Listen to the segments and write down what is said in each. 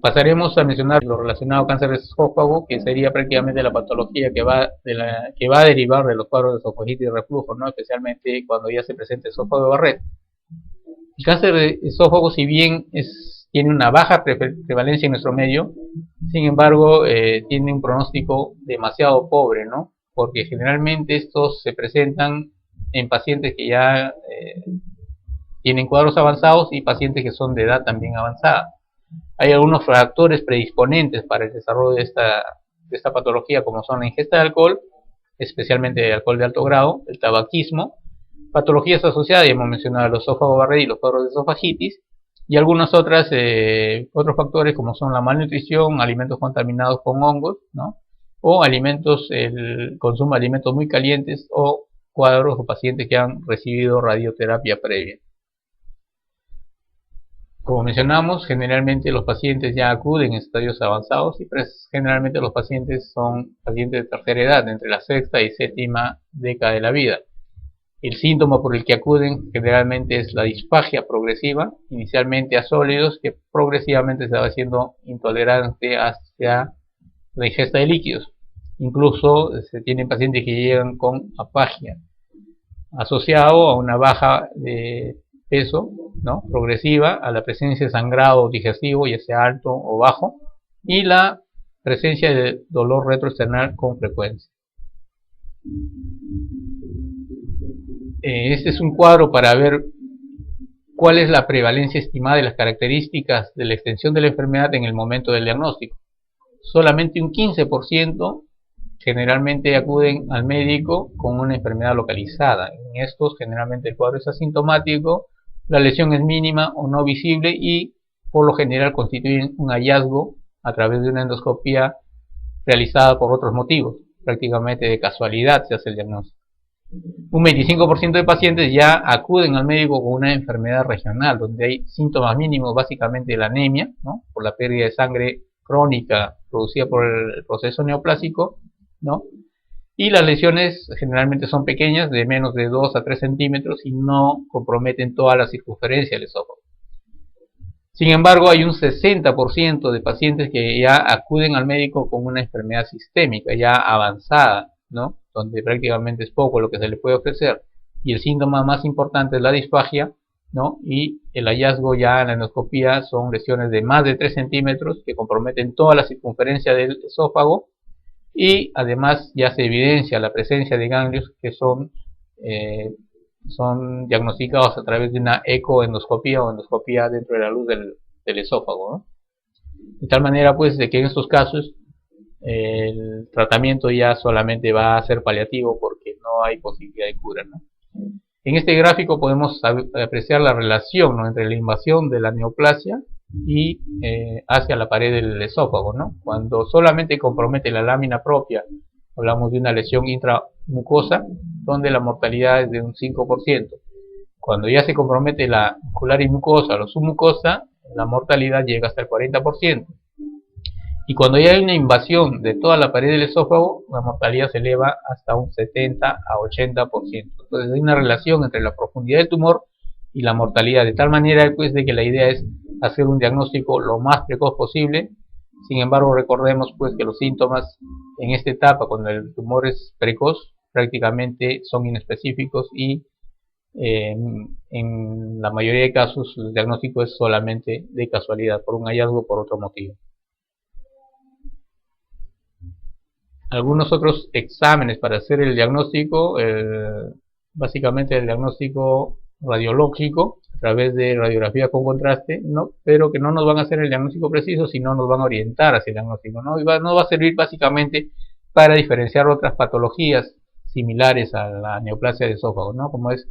Pasaremos a mencionar lo relacionado a cáncer de esófago, que sería prácticamente la patología que va a derivar de los cuadros de esofagitis y reflujo, ¿no? Especialmente cuando ya se presenta esófago de Barrett. El cáncer de esófago, si bien tiene una baja prevalencia en nuestro medio, sin embargo, tiene un pronóstico demasiado pobre, ¿no? Porque generalmente estos se presentan en pacientes que ya tienen cuadros avanzados y pacientes que son de edad también avanzada. Hay algunos factores predisponentes para el desarrollo de esta patología, como son la ingesta de alcohol, especialmente de alcohol de alto grado, el tabaquismo, patologías asociadas, ya hemos mencionado el esófago Barrett y los cuadros de esofagitis, y algunos otros factores como son la malnutrición, alimentos contaminados con hongos, ¿no? O el consumo de alimentos muy calientes o cuadros o pacientes que han recibido radioterapia previa. Como mencionamos, generalmente los pacientes ya acuden en estadios avanzados y generalmente los pacientes son pacientes de tercera edad, entre la sexta y séptima década de la vida. El síntoma por el que acuden generalmente es la disfagia progresiva, inicialmente a sólidos, que progresivamente se va haciendo intolerante hacia la ingesta de líquidos. Incluso se tienen pacientes que llegan con afagia, asociado a una baja de peso, ¿no? Progresiva, a la presencia de sangrado digestivo, ya sea alto o bajo, y la presencia de dolor retroesternal con frecuencia. Este es un cuadro para ver cuál es la prevalencia estimada de las características de la extensión de la enfermedad en el momento del diagnóstico. Solamente un 15% generalmente acuden al médico con una enfermedad localizada. En estos generalmente el cuadro es asintomático, la lesión es mínima o no visible y por lo general constituyen un hallazgo a través de una endoscopía realizada por otros motivos. Prácticamente de casualidad se hace el diagnóstico. Un 25% de pacientes ya acuden al médico con una enfermedad regional, donde hay síntomas mínimos, básicamente la anemia, ¿no? Por la pérdida de sangre crónica producida por el proceso neoplásico, ¿no? Y las lesiones generalmente son pequeñas, de menos de 2 a 3 centímetros y no comprometen toda la circunferencia del esófago. Sin embargo, hay un 60% de pacientes que ya acuden al médico con una enfermedad sistémica ya avanzada, ¿no? Donde prácticamente es poco lo que se le puede ofrecer, y el síntoma más importante es la disfagia, ¿no? Y el hallazgo ya en la endoscopía son lesiones de más de 3 centímetros que comprometen toda la circunferencia del esófago, y además ya se evidencia la presencia de ganglios que son diagnosticados a través de una ecoendoscopía o endoscopía dentro de la luz del esófago, ¿no? De tal manera pues de que en estos casos el tratamiento ya solamente va a ser paliativo porque no hay posibilidad de cura, ¿no? En este gráfico podemos apreciar la relación, ¿no? Entre la invasión de la neoplasia y hacia la pared del esófago, ¿no? Cuando solamente compromete la lámina propia, hablamos de una lesión intramucosa, donde la mortalidad es de un 5%. Cuando ya se compromete la ocular y mucosa o la submucosa, la mortalidad llega hasta el 40%. Y cuando ya hay una invasión de toda la pared del esófago, la mortalidad se eleva hasta un 70 a 80%. Entonces hay una relación entre la profundidad del tumor y la mortalidad, de tal manera pues de que la idea es hacer un diagnóstico lo más precoz posible. Sin embargo, recordemos pues que los síntomas en esta etapa, cuando el tumor es precoz, prácticamente son inespecíficos y en la mayoría de casos el diagnóstico es solamente de casualidad, por un hallazgo o por otro motivo. Algunos otros exámenes para hacer el diagnóstico, básicamente el diagnóstico radiológico a través de radiografía con contraste, ¿no? Pero que no nos van a hacer el diagnóstico preciso, sino nos van a orientar hacia el diagnóstico, ¿no? Y no va a servir básicamente para diferenciar otras patologías similares a la neoplasia de esófago, ¿no? Como es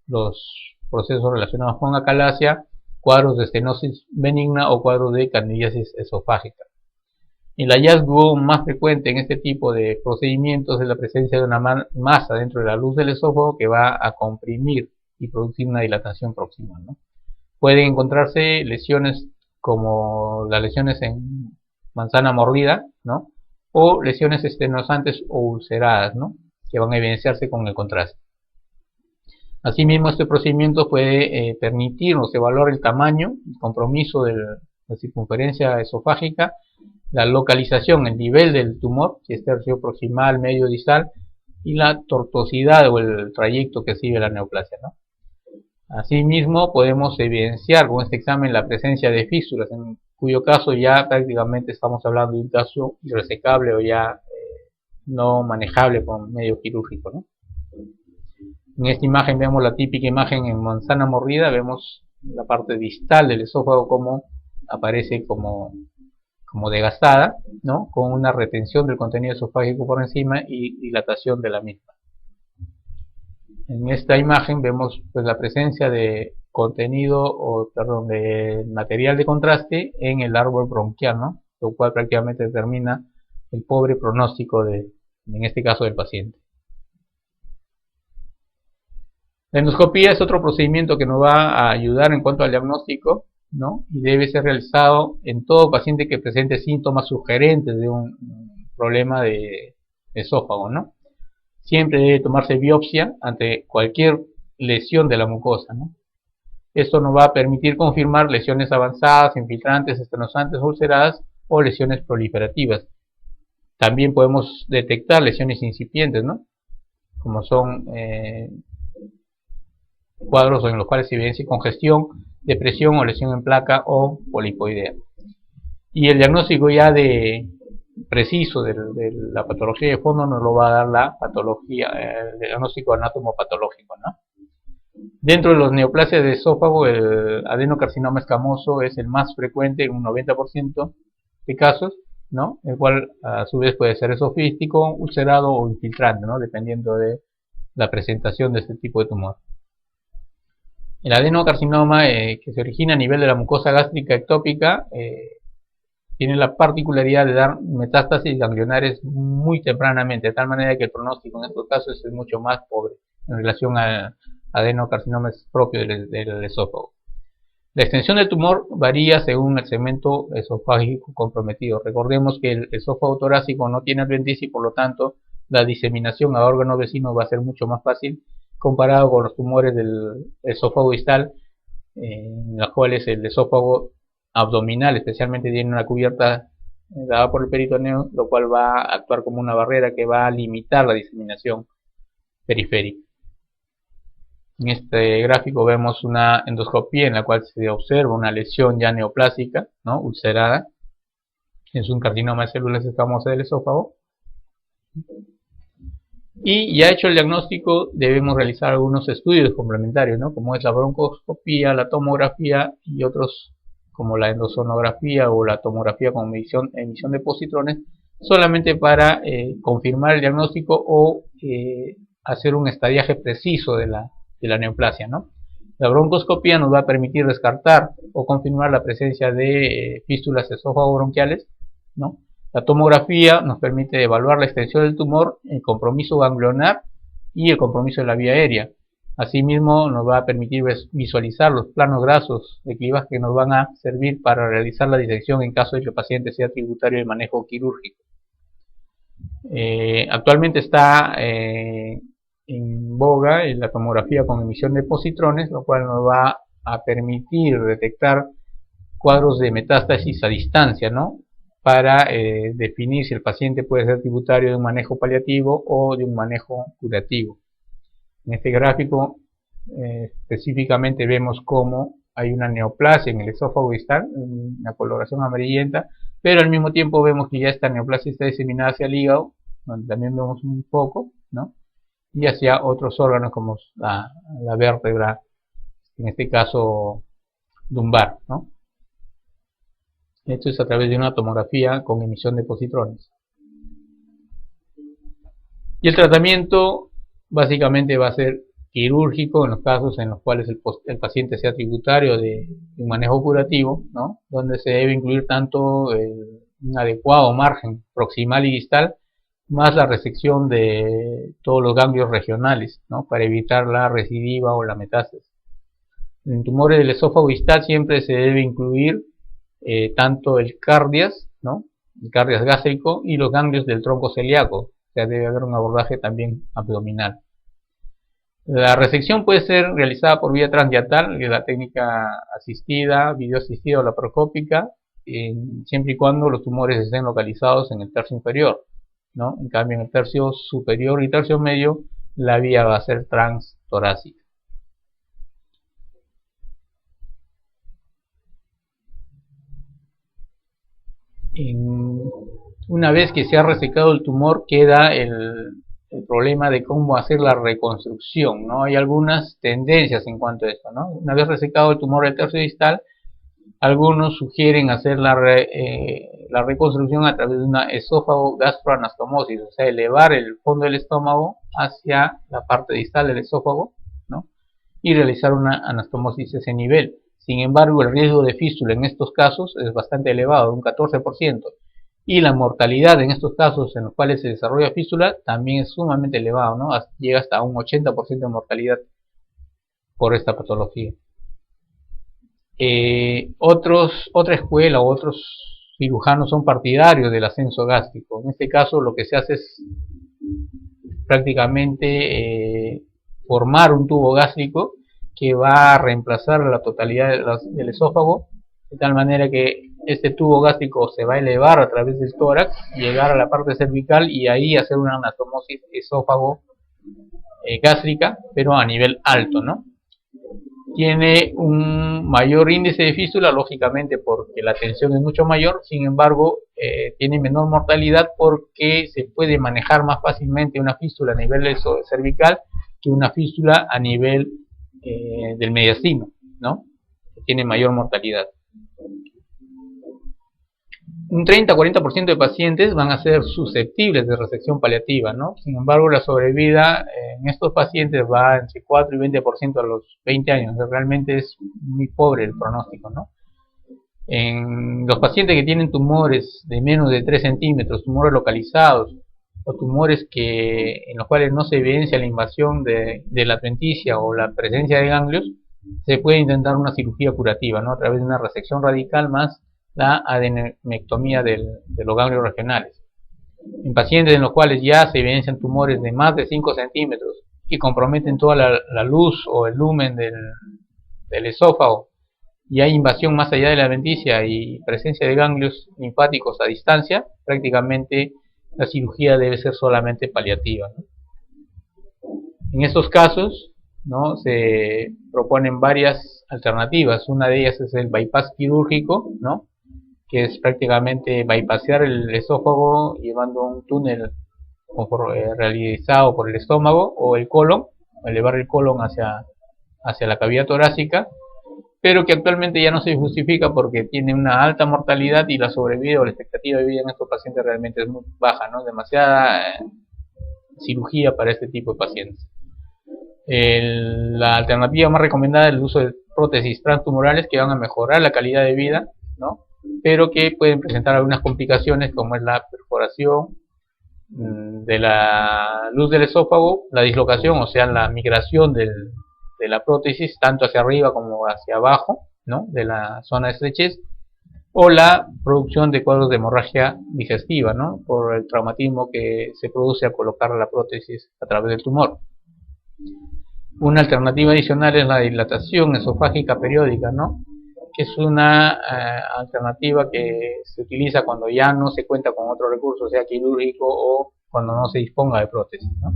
los procesos relacionados con acalasia, cuadros de estenosis benigna o cuadros de candidiasis esofágica. El hallazgo más frecuente en este tipo de procedimientos es la presencia de una masa dentro de la luz del esófago que va a comprimir y producir una dilatación proximal, ¿no? Pueden encontrarse lesiones como las lesiones en manzana mordida, ¿no? O lesiones estenosantes o ulceradas, ¿no? Que van a evidenciarse con el contraste. Asimismo, este procedimiento puede permitirnos evaluar el tamaño, el compromiso del la circunferencia esofágica, la localización, el nivel del tumor, si es tercio proximal, medio, distal, y la tortuosidad o el trayecto que sigue la neoplasia, ¿no? Asimismo, podemos evidenciar con este examen la presencia de fístulas, en cuyo caso ya prácticamente estamos hablando de un caso irresecable o ya no manejable con medio quirúrgico, ¿no? En esta imagen vemos la típica imagen en manzana mordida, vemos la parte distal del esófago como aparece como desgastada, ¿no? Con una retención del contenido esofágico por encima y dilatación de la misma. En esta imagen vemos pues la presencia de contenido de material de contraste en el árbol bronquial, ¿no? Lo cual prácticamente determina el pobre pronóstico en este caso del paciente. La endoscopía es otro procedimiento que nos va a ayudar en cuanto al diagnóstico, ¿no? Y debe ser realizado en todo paciente que presente síntomas sugerentes de un problema de esófago, ¿no? Siempre debe tomarse biopsia ante cualquier lesión de la mucosa, ¿no? Esto nos va a permitir confirmar lesiones avanzadas, infiltrantes, estenosantes, ulceradas o lesiones proliferativas. También podemos detectar lesiones incipientes, ¿no? Como son cuadros en los cuales se evidencia congestión, depresión o lesión en placa o polipoidea. Y el diagnóstico ya preciso de la patología de fondo nos lo va a dar la patología, el diagnóstico anatomopatológico, ¿no? Dentro de los neoplasias de esófago, el adenocarcinoma escamoso es el más frecuente en un 90% de casos, ¿no? El cual a su vez puede ser esofístico, ulcerado o infiltrante, ¿no? Dependiendo de la presentación de este tipo de tumor. El adenocarcinoma que se origina a nivel de la mucosa gástrica ectópica tiene la particularidad de dar metástasis ganglionares muy tempranamente, de tal manera que el pronóstico en estos casos es mucho más pobre en relación al adenocarcinoma propio del esófago. La extensión del tumor varía según el segmento esofágico comprometido. Recordemos que el esófago torácico no tiene adventicia y por lo tanto la diseminación a órganos vecinos va a ser mucho más fácil comparado con los tumores del esófago distal, en los cuales el esófago abdominal especialmente tiene una cubierta dada por el peritoneo, lo cual va a actuar como una barrera que va a limitar la diseminación periférica. En este gráfico vemos una endoscopía en la cual se observa una lesión ya neoplásica, ¿no? Ulcerada. Es un carcinoma de células escamosas del esófago. Y ya hecho el diagnóstico, debemos realizar algunos estudios complementarios, ¿no? Como es la broncoscopía, la tomografía y otros como la endosonografía o la tomografía con emisión de positrones, solamente para confirmar el diagnóstico o hacer un estadiaje preciso de la neoplasia, ¿no? La broncoscopía nos va a permitir descartar o confirmar la presencia de fístulas esófago-bronquiales, ¿no? La tomografía nos permite evaluar la extensión del tumor, el compromiso ganglionar y el compromiso de la vía aérea. Asimismo, nos va a permitir visualizar los planos grasos de clivaje que nos van a servir para realizar la disección en caso de que el paciente sea tributario del manejo quirúrgico. Actualmente está en boga la tomografía con emisión de positrones, lo cual nos va a permitir detectar cuadros de metástasis a distancia, ¿no? Para definir si el paciente puede ser tributario de un manejo paliativo o de un manejo curativo. En este gráfico específicamente vemos cómo hay una neoplasia en el esófago distal, una coloración amarillenta, pero al mismo tiempo vemos que ya esta neoplasia está diseminada hacia el hígado, donde también vemos un poco, ¿no? Y hacia otros órganos como la vértebra, en este caso lumbar, ¿no? Esto es a través de una tomografía con emisión de positrones. Y el tratamiento básicamente va a ser quirúrgico en los casos en los cuales el paciente sea tributario de un manejo curativo, ¿no? Donde se debe incluir tanto un adecuado margen proximal y distal, más la resección de todos los ganglios regionales, ¿no? Para evitar la recidiva o la metástasis. En tumores del esófago distal siempre se debe incluir tanto el cardias, ¿no? El cardias gástrico y los ganglios del tronco celíaco. O sea, debe haber un abordaje también abdominal. La resección puede ser realizada por vía transyatal, que es la técnica asistida, videoasistida o laparoscópica, siempre y cuando los tumores estén localizados en el tercio inferior, ¿no? En cambio, en el tercio superior y tercio medio, la vía va a ser transtorácica. Una vez que se ha resecado el tumor, queda el problema de cómo hacer la reconstrucción, ¿no? Hay algunas tendencias en cuanto a esto, ¿no? Una vez resecado el tumor del tercio distal, algunos sugieren hacer la reconstrucción a través de una esófago gastroanastomosis, o sea, elevar el fondo del estómago hacia la parte distal del esófago, ¿no? Y realizar una anastomosis a ese nivel. Sin embargo, el riesgo de fístula en estos casos es bastante elevado, un 14%. Y la mortalidad en estos casos en los cuales se desarrolla fístula también es sumamente elevado, ¿no? Llega hasta un 80% de mortalidad por esta patología. Otra escuela o otros cirujanos son partidarios del ascenso gástrico. En este caso lo que se hace es prácticamente formar un tubo gástrico que va a reemplazar la totalidad del esófago, de tal manera que este tubo gástrico se va a elevar a través del tórax, llegar a la parte cervical y ahí hacer una anastomosis esófago gástrica, pero a nivel alto, ¿no? Tiene un mayor índice de fístula, lógicamente porque la tensión es mucho mayor, sin embargo tiene menor mortalidad porque se puede manejar más fácilmente una fístula a nivel cervical que una fístula a nivel del mediastino, ¿no? Tiene mayor mortalidad. Un 30-40% de pacientes van a ser susceptibles de resección paliativa, ¿no? Sin embargo, la sobrevida en estos pacientes va entre 4 y 20% a los 20 años. Realmente es muy pobre el pronóstico, ¿no? En los pacientes que tienen tumores de menos de 3 centímetros, tumores localizados, o tumores en los cuales no se evidencia la invasión de la adventicia o la presencia de ganglios, se puede intentar una cirugía curativa, ¿no? A través de una resección radical más la adenectomía de los ganglios regionales. En pacientes en los cuales ya se evidencian tumores de más de 5 centímetros y comprometen toda la luz o el lumen del esófago, y hay invasión más allá de la adventicia y presencia de ganglios linfáticos a distancia, prácticamente la cirugía debe ser solamente paliativa, ¿no? En estos casos, ¿no?, se proponen varias alternativas. Una de ellas es el bypass quirúrgico, ¿no?, que es prácticamente bypassear el esófago llevando un túnel realizado por el estómago o el colon, elevar el colon hacia la cavidad torácica, pero que actualmente ya no se justifica porque tiene una alta mortalidad y la sobrevida o la expectativa de vida en estos pacientes realmente es muy baja, ¿no? Demasiada cirugía para este tipo de pacientes. La alternativa más recomendada es el uso de prótesis transtumorales que van a mejorar la calidad de vida, ¿no?, pero que pueden presentar algunas complicaciones como es la perforación de la luz del esófago, la dislocación, o sea, la migración de la prótesis tanto hacia arriba como hacia abajo, ¿no?, de la zona de estrechez, o la producción de cuadros de hemorragia digestiva, ¿no?, por el traumatismo que se produce al colocar la prótesis a través del tumor. Una alternativa adicional es la dilatación esofágica periódica, ¿no?, que es una alternativa que se utiliza cuando ya no se cuenta con otro recurso, sea quirúrgico o cuando no se disponga de prótesis, ¿no?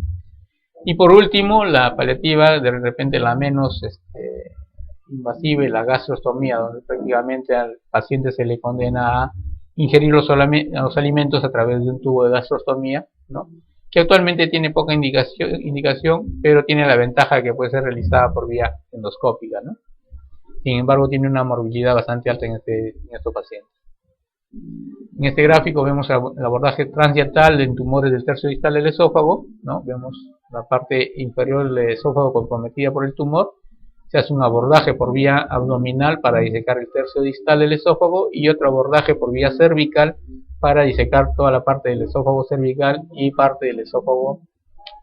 Y por último, la paliativa, de repente la menos invasiva, y la gastrostomía, donde prácticamente al paciente se le condena a ingerir los alimentos a través de un tubo de gastrostomía, ¿no?, que actualmente tiene poca indicación, pero tiene la ventaja que puede ser realizada por vía endoscópica, ¿no? Sin embargo, tiene una morbilidad bastante alta en estos pacientes. En este gráfico vemos el abordaje transyatal en tumores del tercio distal del esófago, ¿no? Vemos la parte inferior del esófago comprometida por el tumor. Se hace un abordaje por vía abdominal para disecar el tercio distal del esófago y otro abordaje por vía cervical para disecar toda la parte del esófago cervical y parte del esófago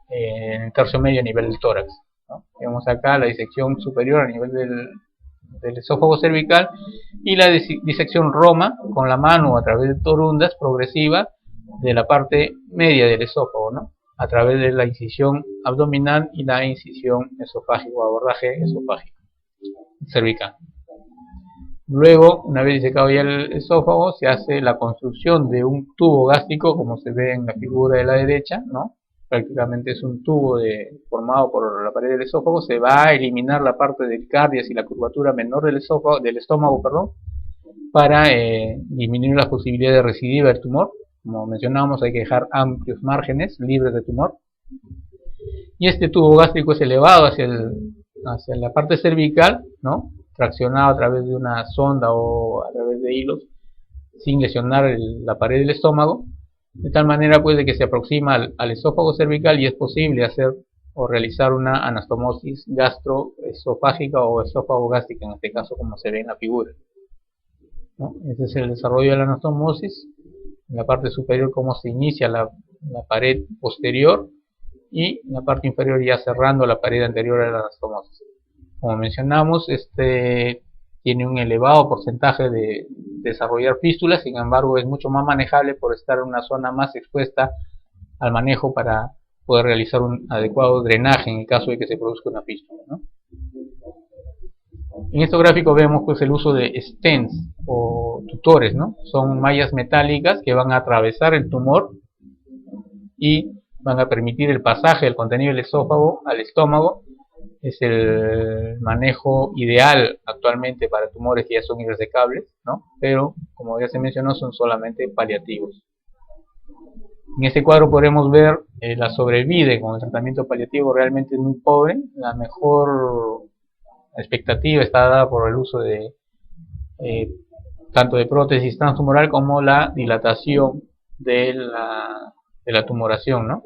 en el tercio medio a nivel del tórax, ¿no? Vemos acá la disección superior a nivel del esófago cervical y la disección roma con la mano a través de torundas progresiva de la parte media del esófago, ¿no? a través de la incisión abdominal y la incisión esofágica o abordaje esofágico cervical. Luego, una vez disecado ya el esófago, se hace la construcción de un tubo gástrico, como se ve en la figura de la derecha, ¿no? Prácticamente es un tubo formado por la pared del esófago. Se va a eliminar la parte del cardias y la curvatura menor del estómago, para disminuir las posibilidades de recidiva del tumor. Como mencionábamos, hay que dejar amplios márgenes libres de tumor. Y este tubo gástrico es elevado hacia la parte cervical, ¿no? Traccionado a través de una sonda o a través de hilos, sin lesionar la pared del estómago, de tal manera pues de que se aproxima al esófago cervical y es posible hacer o realizar una anastomosis gastroesofágica o esófago-gástrica, en este caso como se ve en la figura, ¿no? Ese es el desarrollo de la anastomosis. En la parte superior, cómo se inicia la pared posterior, y en la parte inferior ya cerrando la pared anterior a la anastomosis. Como mencionamos, tiene un elevado porcentaje de desarrollar fístulas, sin embargo es mucho más manejable por estar en una zona más expuesta al manejo para poder realizar un adecuado drenaje en el caso de que se produzca una fístula, ¿no? En este gráfico vemos pues el uso de stents o tutores, ¿no? Son mallas metálicas que van a atravesar el tumor y van a permitir el pasaje del contenido del esófago al estómago. Es el manejo ideal actualmente para tumores que ya son irresecables, ¿no? Pero como ya se mencionó, son solamente paliativos. En este cuadro podemos ver la sobrevida con el tratamiento paliativo realmente es muy pobre. La mejor expectativa está dada por el uso de tanto de prótesis transtumoral como la dilatación de la tumoración, ¿no?